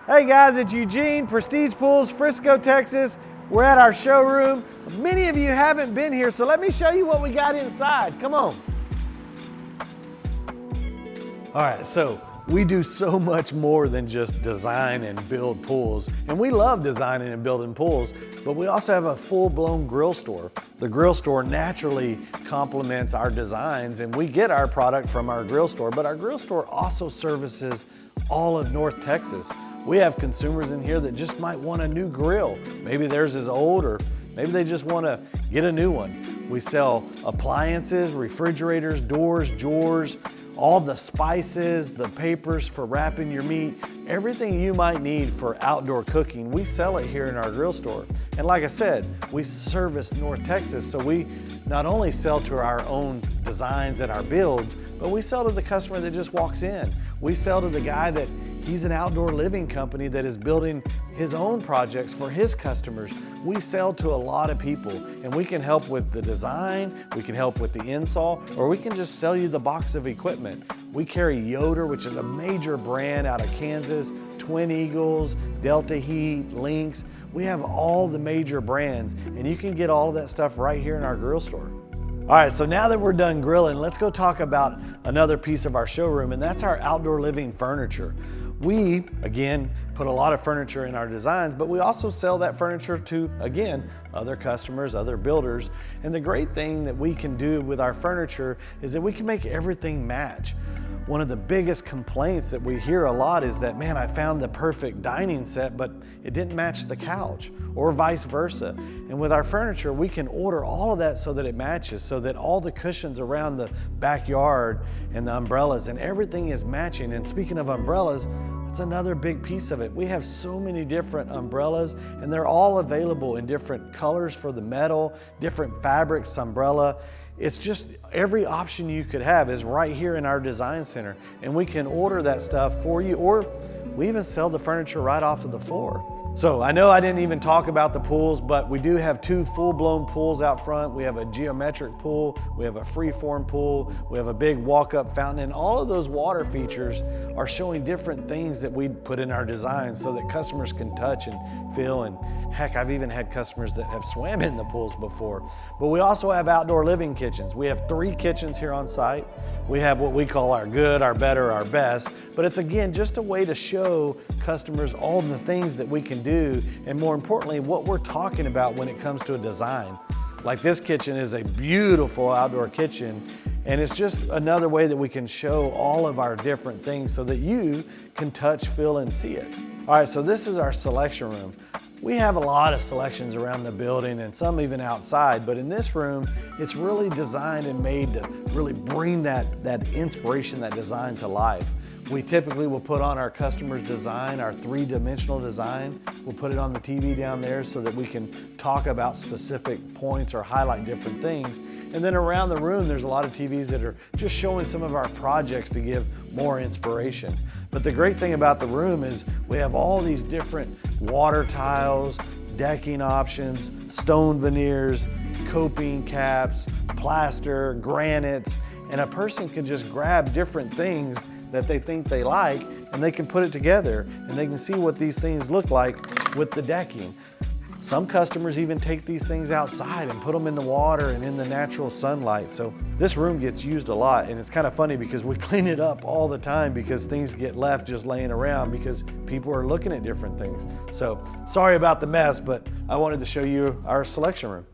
Hey guys, it's Eugene, Prestige Pools, Frisco, Texas. We're at our showroom. Many of you haven't been here, so let me show you what we got inside. Come on. All right, so we do so much more than just design and build pools. And we love designing and building pools, but we also have a full-blown grill store. The grill store naturally complements our designs, and we get our product from our grill store, but our grill store also services all of North Texas. We have consumers in here that just might want a new grill. Maybe theirs is old, or maybe they just want to get a new one. We sell appliances, refrigerators, doors, drawers, all the spices, the papers for wrapping your meat, everything you might need for outdoor cooking, we sell it here in our grill store. And like I said, we service North Texas, so we not only sell to our own designs and our builds, but we sell to the customer that just walks in. We sell to the guy that he's an outdoor living company that is building his own projects for his customers. We sell to a lot of people, and we can help with the design, we can help with the install, or we can just sell you the box of equipment. We carry Yoder, which is a major brand out of Kansas, Twin Eagles, Delta Heat, Lynx. We have all the major brands, and you can get all of that stuff right here in our grill store. All right, so now that we're done grilling, let's go talk about another piece of our showroom, and that's our outdoor living furniture. We, again, put a lot of furniture in our designs, but we also sell that furniture to, again, other customers, other builders. And the great thing that we can do with our furniture is that we can make everything match. One of the biggest complaints that we hear a lot is that, man, I found the perfect dining set, but it didn't match the couch, or vice versa. And with our furniture, we can order all of that so that it matches, so that all the cushions around the backyard and the umbrellas and everything is matching. And speaking of umbrellas, that's another big piece of it. We have so many different umbrellas, and they're all available in different colors for the metal, different fabrics, umbrella. It's just every option you could have is right here in our design center, and we can order that stuff for you, or we even sell the furniture right off of the floor. So I know I didn't even talk about the pools, but we do have two full-blown pools out front. We have a geometric pool, we have a free-form pool, we have a big walk-up fountain, and all of those water features are showing different things that we put in our designs so that customers can touch and feel. And heck, I've even had customers that have swam in the pools before. But we also have outdoor living kitchens. We have 3 kitchens here on site. We have what we call our good, our better, our best, but it's again just a way to show customers all the things that we can do, and more importantly, what we're talking about when it comes to a design. Like this kitchen is a beautiful outdoor kitchen, and it's just another way that we can show all of our different things so that you can touch, feel, and see it. All right, so this is our selection room. We have a lot of selections around the building and some even outside, but in this room, it's really designed and made to really bring that inspiration, that design to life. We typically will put on our customer's design, our 3-dimensional design. We'll put it on the TV down there so that we can talk about specific points or highlight different things. And then around the room, there's a lot of TVs that are just showing some of our projects to give more inspiration. But the great thing about the room is we have all these different water tiles, decking options, stone veneers, coping caps, plaster, granites, and a person can just grab different things that they think they like, and they can put it together, and they can see what these things look like with the decking. Some customers even take these things outside and put them in the water and in the natural sunlight. So this room gets used a lot, and it's kind of funny because we clean it up all the time because things get left just laying around because people are looking at different things. So sorry about the mess, but I wanted to show you our selection room.